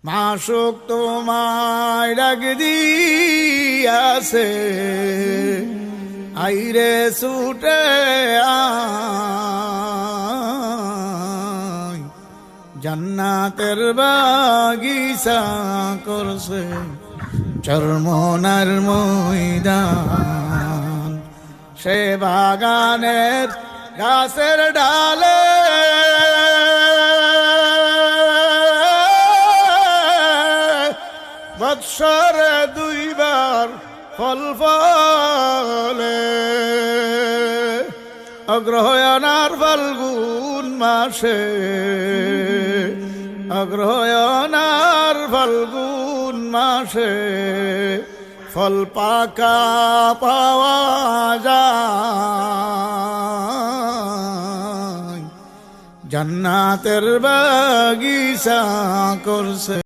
মাসুক তোমায় ডাক দিয়াছে, আইরে ছুটে আয়, জান্নাতের বাগিচা করছে চরমনার ময়দান। সে বাগানের গাছের ডালে বৎসরে দুইবার ফল ফলে, অগ্রহায়ণ ফাল্গুন মাসে, অগ্রহায়ণ ফাল্গুন মাসে ফল পাকা পাওয়া যায়, জান্নাতের বাগিচা করছে।